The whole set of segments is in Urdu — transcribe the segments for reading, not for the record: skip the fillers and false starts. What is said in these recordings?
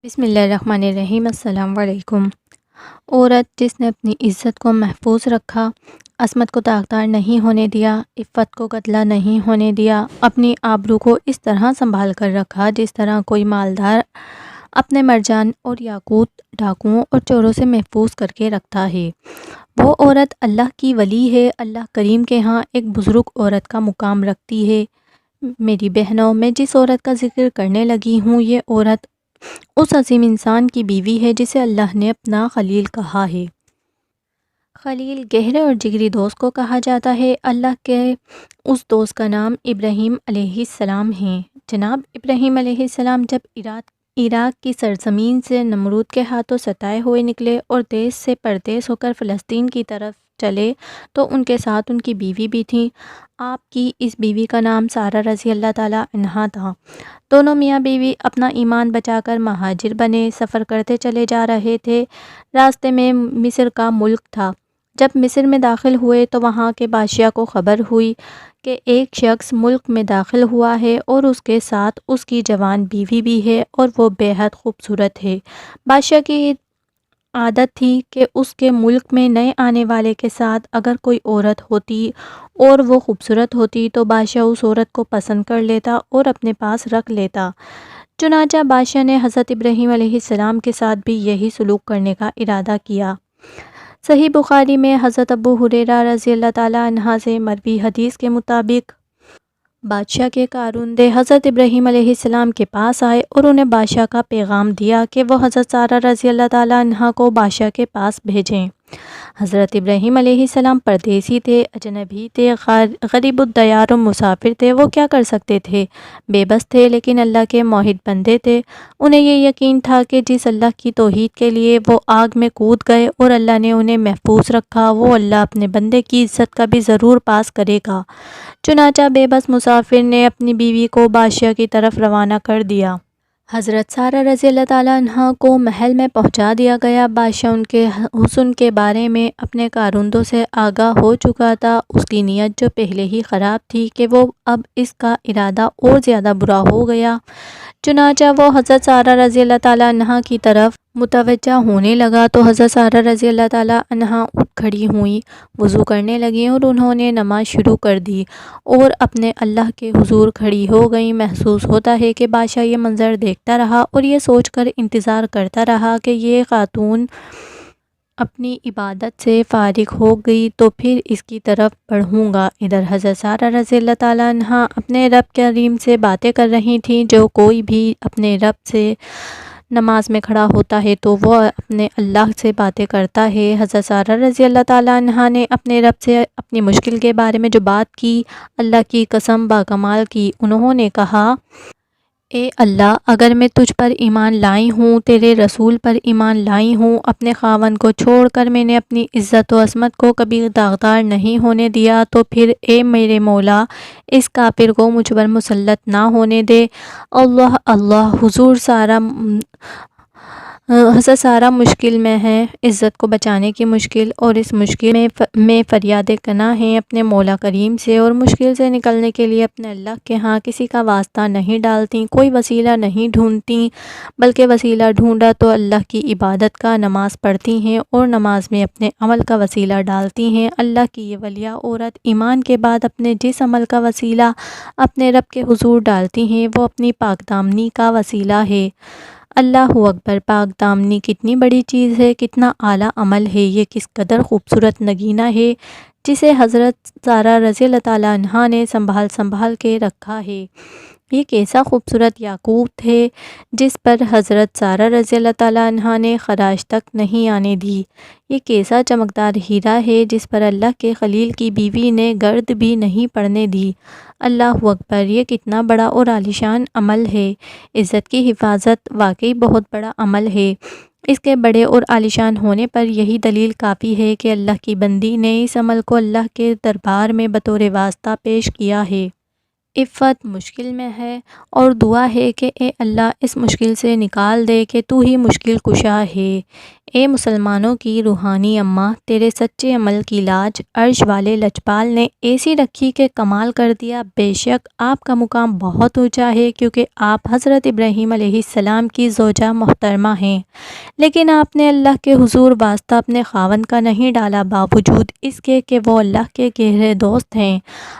بسم اللہ الرحمن الرحیم۔ السلام علیکم۔ عورت جس نے اپنی عزت کو محفوظ رکھا، عصمت کو داغدار نہیں ہونے دیا، عفت کو گدلا نہیں ہونے دیا، اپنی آبرو کو اس طرح سنبھال کر رکھا جس طرح کوئی مالدار اپنے مرجان اور یاقوت ڈاکوؤں اور چوروں سے محفوظ کر کے رکھتا ہے، وہ عورت اللہ کی ولی ہے، اللہ کریم کے ہاں ایک بزرگ عورت کا مقام رکھتی ہے۔ میری بہنوں، میں جس عورت کا ذکر کرنے لگی ہوں، یہ عورت اس عظیم انسان کی بیوی ہے جسے اللہ نے اپنا خلیل کہا ہے۔ خلیل گہرے اور جگری دوست کو کہا جاتا ہے۔ اللہ کے اس دوست کا نام ابراہیم علیہ السلام ہے۔ جناب ابراہیم علیہ السلام جب عراق کی سرزمین سے نمرود کے ہاتھوں ستائے ہوئے نکلے اور دیس سے پردیس ہو کر فلسطین کی طرف چلے تو ان کے ساتھ ان کی بیوی بھی تھی۔ آپ کی اس بیوی کا نام سارہ رضی اللہ تعالیٰ عنہا تھا۔ دونوں میاں بیوی اپنا ایمان بچا کر مہاجر بنے، سفر کرتے چلے جا رہے تھے۔ راستے میں مصر کا ملک تھا۔ جب مصر میں داخل ہوئے تو وہاں کے بادشاہ کو خبر ہوئی کہ ایک شخص ملک میں داخل ہوا ہے اور اس کے ساتھ اس کی جوان بیوی بھی ہے اور وہ بے حد خوبصورت ہے۔ بادشاہ کی عادت تھی کہ اس کے ملک میں نئے آنے والے کے ساتھ اگر کوئی عورت ہوتی اور وہ خوبصورت ہوتی تو بادشاہ اس عورت کو پسند کر لیتا اور اپنے پاس رکھ لیتا۔ چنانچہ بادشاہ نے حضرت ابراہیم علیہ السلام کے ساتھ بھی یہی سلوک کرنے کا ارادہ کیا۔ صحیح بخاری میں حضرت ابو ہریرہ رضی اللہ تعالیٰ عنہ سے مروی حدیث کے مطابق بادشاہ کے کارندے حضرت ابراہیم علیہ السلام کے پاس آئے اور انہیں بادشاہ کا پیغام دیا کہ وہ حضرت سارہ رضی اللہ تعالیٰ عنہ کو بادشاہ کے پاس بھیجیں۔ حضرت ابراہیم علیہ السلام پردیسی تھے، اجنبی تھے، غریب الدیار و مسافر تھے۔ وہ کیا کر سکتے تھے؟ بے بس تھے، لیکن اللہ کے موحد بندے تھے۔ انہیں یہ یقین تھا کہ جس اللہ کی توحید کے لیے وہ آگ میں کود گئے اور اللہ نے انہیں محفوظ رکھا، وہ اللہ اپنے بندے کی عزت کا بھی ضرور پاس کرے گا۔ چنانچہ بے بس مسافر نے اپنی بیوی کو بادشاہ کی طرف روانہ کر دیا۔ حضرت سارہ رضی اللہ تعالیٰ عنہ کو محل میں پہنچا دیا گیا۔ بادشاہ ان کے حسن کے بارے میں اپنے کارندوں سے آگاہ ہو چکا تھا۔ اس کی نیت جو پہلے ہی خراب تھی کہ وہ اب اس کا ارادہ اور زیادہ برا ہو گیا۔ چنانچہ وہ حضرت سارہ رضی اللہ تعالیٰ عنہ کی طرف متوجہ ہونے لگا تو حضرت سارہ رضی اللہ تعالیٰ عنہ اٹھ کھڑی ہوئیں، وضو کرنے لگیں اور انہوں نے نماز شروع کر دی اور اپنے اللہ کے حضور کھڑی ہو گئیں۔ محسوس ہوتا ہے کہ بادشاہ یہ منظر دیکھتا رہا اور یہ سوچ کر انتظار کرتا رہا کہ یہ خاتون اپنی عبادت سے فارغ ہو گئی تو پھر اس کی طرف بڑھوں گا۔ ادھر حضرت سارہ رضی اللہ تعالیٰ عنہ اپنے رب کریم سے باتیں کر رہی تھیں۔ جو کوئی بھی اپنے رب سے نماز میں کھڑا ہوتا ہے تو وہ اپنے اللہ سے باتیں کرتا ہے۔ حضرت سارہ رضی اللہ تعالیٰ عنہ نے اپنے رب سے اپنی مشکل کے بارے میں جو بات کی، اللہ کی قسم باکمال کی۔ انہوں نے کہا، اے اللہ، اگر میں تجھ پر ایمان لائی ہوں، تیرے رسول پر ایمان لائی ہوں، اپنے خاوند کو چھوڑ کر میں نے اپنی عزت و عصمت کو کبھی داغدار نہیں ہونے دیا، تو پھر اے میرے مولا، اس کافر کو مجھ پر مسلط نہ ہونے دے۔ اللہ اللہ، حضرت سارہ مشکل میں ہیں، عزت کو بچانے کی مشکل، اور اس مشکل میں فریاد کنا ہیں اپنے مولا کریم سے، اور مشکل سے نکلنے کے لیے اپنے اللہ کے ہاں کسی کا واسطہ نہیں ڈالتی، کوئی وسیلہ نہیں ڈھونڈتی، بلکہ وسیلہ ڈھونڈا تو اللہ کی عبادت کا، نماز پڑھتی ہیں اور نماز میں اپنے عمل کا وسیلہ ڈالتی ہیں۔ اللہ کی یہ ولیہ عورت ایمان کے بعد اپنے جس عمل کا وسیلہ اپنے رب کے حضور ڈالتی ہیں وہ اپنی پاک دامنی کا وسیلہ ہے۔ اللہ اکبر! پاک دامنی کتنی بڑی چیز ہے، کتنا اعلیٰ عمل ہے، یہ کس قدر خوبصورت نگینہ ہے جسے حضرت سارہ رضی اللہ تعالیٰ عنہ نے سنبھال کے رکھا ہے۔ یہ کیسا خوبصورت یاقوت ہے جس پر حضرت سارہ رضی اللہ تعالیٰ عنہ نے خراش تک نہیں آنے دی۔ یہ کیسا چمکدار ہیرا ہے جس پر اللہ کے خلیل کی بیوی نے گرد بھی نہیں پڑنے دی۔ اللہ اکبر! یہ کتنا بڑا اور عالیشان عمل ہے۔ عزت کی حفاظت واقعی بہت بڑا عمل ہے۔ اس کے بڑے اور عالیشان ہونے پر یہی دلیل کافی ہے کہ اللہ کی بندی نے اس عمل کو اللہ کے دربار میں بطور واسطہ پیش کیا ہے۔ عفت مشکل میں ہے اور دعا ہے کہ اے اللہ اس مشکل سے نکال دے کہ تو ہی مشکل کشا ہے۔ اے مسلمانوں کی روحانی اماں، تیرے سچے عمل کی لاج عرش والے لجپال نے ایسی رکھی کہ کمال کر دیا۔ بے شک آپ کا مقام بہت اونچا ہے، کیونکہ آپ حضرت ابراہیم علیہ السلام کی زوجہ محترمہ ہیں، لیکن آپ نے اللہ کے حضور واسطہ اپنے خاوند کا نہیں ڈالا، باوجود اس کے کہ وہ اللہ کے گہرے دوست ہیں۔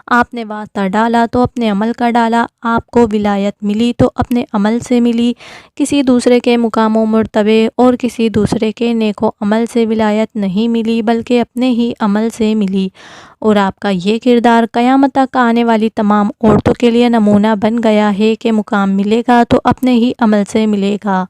آپ نے واسطہ ڈالا تو اپنے عمل کا ڈالا، آپ کو ولایت ملی تو اپنے عمل سے ملی، کسی دوسرے کے مقام و مرتبے اور کسی دوسرے کے نیک و عمل سے ولایت نہیں ملی، بلکہ اپنے ہی عمل سے ملی، اور آپ کا یہ کردار قیامت تک آنے والی تمام عورتوں کے لیے نمونہ بن گیا ہے کہ مقام ملے گا تو اپنے ہی عمل سے ملے گا،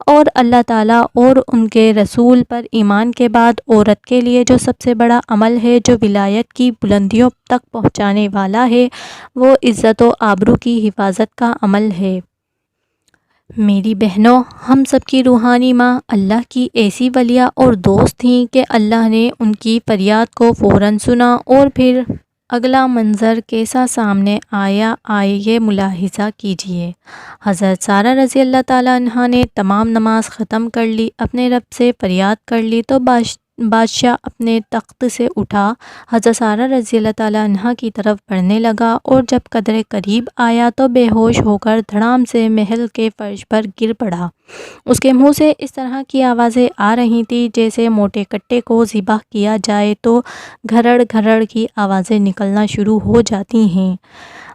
اور اللہ تعالیٰ اور ان کے رسول پر ایمان کے بعد عورت کے لیے جو سب سے بڑا عمل ہے، جو ولایت کی بلندیوں تک پہنچانے والا ہے، وہ عزت و آبرو کی حفاظت کا عمل ہے۔ میری بہنوں، ہم سب کی روحانی ماں اللہ کی ایسی ولیہ اور دوست تھیں کہ اللہ نے ان کی فریاد کو فوراً سنا، اور پھر اگلا منظر کیسا سامنے آیا، آئے یہ ملاحظہ کیجیے۔ حضرت سارہ رضی اللہ تعالیٰ عنہا نے تمام نماز ختم کر لی، اپنے رب سے فریاد کر لی تو بادشاہ اپنے تخت سے اٹھا، حضرت سارہ رضی اللہ تعالیٰ عنہا کی طرف بڑھنے لگا، اور جب قدرے قریب آیا تو بے ہوش ہو کر دھڑام سے محل کے فرش پر گر پڑا۔ اس کے منہ سے اس طرح کی آوازیں آ رہی تھیں جیسے موٹے کٹے کو ذبح کیا جائے تو گھرڑ گھرڑ کی آوازیں نکلنا شروع ہو جاتی ہیں۔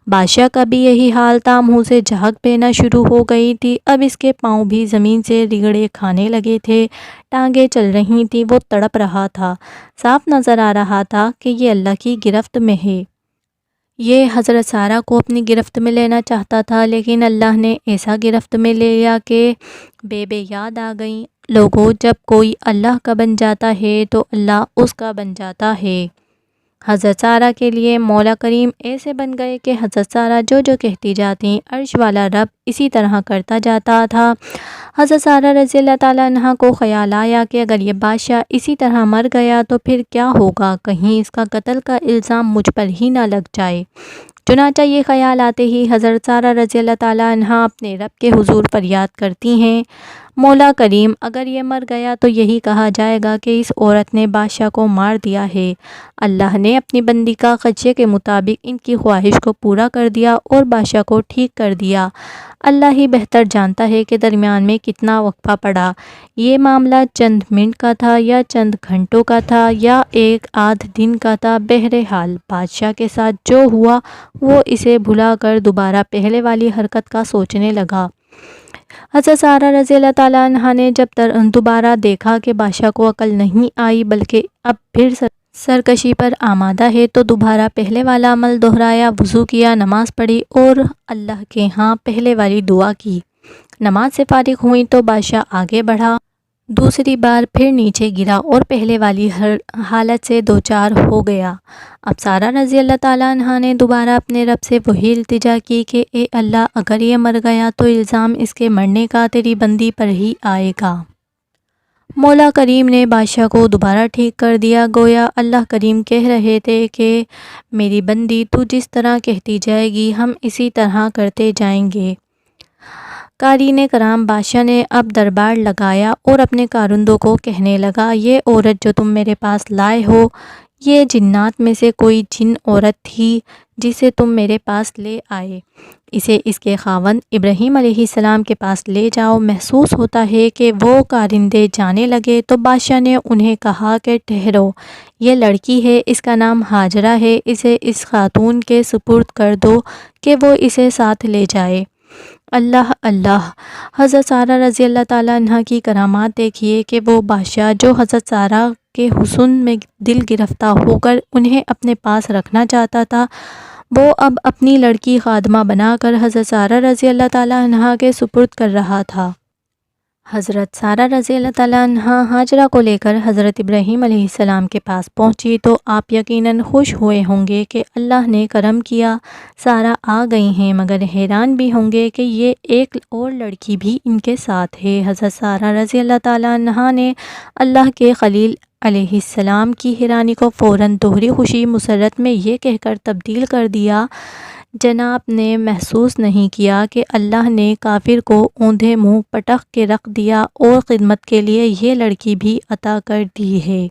بادشاہ کا بھی یہی حال تھا، منہ سے جھاگ بہنا شروع ہو گئی تھی، اب اس کے پاؤں بھی زمین سے رگڑے کھانے لگے تھے، ٹانگیں چل رہی تھیں، وہ تڑپ رہا تھا، صاف نظر آ رہا تھا کہ یہ اللہ کی گرفت میں ہے۔ یہ حضرت سارہ کو اپنی گرفت میں لینا چاہتا تھا، لیکن اللہ نے ایسا گرفت میں لے لیا کہ بے یاد آ گئیں۔ لوگوں، جب کوئی اللہ کا بن جاتا ہے تو اللہ اس کا بن جاتا ہے۔ حضرت سارہ کے لیے مولا کریم ایسے بن گئے کہ حضرت سارہ جو جو کہتی جاتی، عرش والا رب اسی طرح کرتا جاتا تھا۔ حضرت سارہ رضی اللہ تعالیٰ عنہا کو خیال آیا کہ اگر یہ بادشاہ اسی طرح مر گیا تو پھر کیا ہوگا، کہیں اس کا قتل کا الزام مجھ پر ہی نہ لگ جائے۔ چنانچہ یہ خیال آتے ہی حضرت سارہ رضی اللہ تعالیٰ عنہا اپنے رب کے حضور فریاد کرتی ہیں، مولا کریم، اگر یہ مر گیا تو یہی کہا جائے گا کہ اس عورت نے بادشاہ کو مار دیا ہے۔ اللہ نے اپنی بندی کا خدشے کے مطابق ان کی خواہش کو پورا کر دیا اور بادشاہ کو ٹھیک کر دیا۔ اللہ ہی بہتر جانتا ہے کہ درمیان میں کتنا وقفہ پڑا، یہ معاملہ چند منٹ کا تھا یا چند گھنٹوں کا تھا یا ایک آدھ دن کا تھا، بہرحال بادشاہ کے ساتھ جو ہوا وہ اسے بھلا کر دوبارہ پہلے والی حرکت کا سوچنے لگا۔ حضرت سارہ رضی اللہ تعالیٰ عنہا نے جب دوبارہ دیکھا کہ بادشاہ کو عقل نہیں آئی بلکہ اب پھر سرکشی پر آمادہ ہے، تو دوبارہ پہلے والا عمل دہرایا، وضو کیا، نماز پڑھی اور اللہ کے ہاں پہلے والی دعا کی۔ نماز سے فارغ ہوئی تو بادشاہ آگے بڑھا، دوسری بار پھر نیچے گرا اور پہلے والی حالت سے دوچار ہو گیا۔ اب سارہ رضی اللہ تعالیٰ عنہا نے دوبارہ اپنے رب سے وہی التجا کی کہ اے اللہ، اگر یہ مر گیا تو الزام اس کے مرنے کا تیری بندی پر ہی آئے گا۔ مولا کریم نے بادشاہ کو دوبارہ ٹھیک کر دیا، گویا اللہ کریم کہہ رہے تھے کہ میری بندی، تو جس طرح کہتی جائے گی ہم اسی طرح کرتے جائیں گے۔ قارئین کرام، بادشاہ نے اب دربار لگایا اور اپنے کارندوں کو کہنے لگا، یہ عورت جو تم میرے پاس لائے ہو، یہ جنات میں سے کوئی جن عورت تھی جسے تم میرے پاس لے آئے، اسے اس کے خاوند ابراہیم علیہ السلام کے پاس لے جاؤ۔ محسوس ہوتا ہے کہ وہ کارندے جانے لگے تو بادشاہ نے انہیں کہا کہ ٹھہرو، یہ لڑکی ہے، اس کا نام ہاجرہ ہے، اسے اس خاتون کے سپرد کر دو کہ وہ اسے ساتھ لے جائے۔ اللہ اللہ! حضرت سارہ رضی اللہ تعالیٰ عنہ کی کرامات دیکھیے کہ وہ بادشاہ جو حضرت سارہ کے حسن میں دل گرفتہ ہو کر انہیں اپنے پاس رکھنا چاہتا تھا، وہ اب اپنی لڑکی خادمہ بنا کر حضرت سارہ رضی اللہ تعالیٰ عنہ کے سپرد کر رہا تھا۔ حضرت سارہ رضی اللہ تعالیٰ عنہ ہاجرہ کو لے کر حضرت ابراہیم علیہ السلام کے پاس پہنچی تو آپ یقیناً خوش ہوئے ہوں گے کہ اللہ نے کرم کیا، سارہ آ گئی ہیں، مگر حیران بھی ہوں گے کہ یہ ایک اور لڑکی بھی ان کے ساتھ ہے۔ حضرت سارہ رضی اللہ تعالیٰ عنہ نے اللہ کے خلیل علیہ السلام کی حیرانی کو فوراً دوہری خوشی مسرت میں یہ کہہ کر تبدیل کر دیا، جناب نے محسوس نہیں کیا کہ اللہ نے کافر کو اوندھے منہ پٹخ کے رکھ دیا اور خدمت کے لیے یہ لڑکی بھی عطا کر دی ہے۔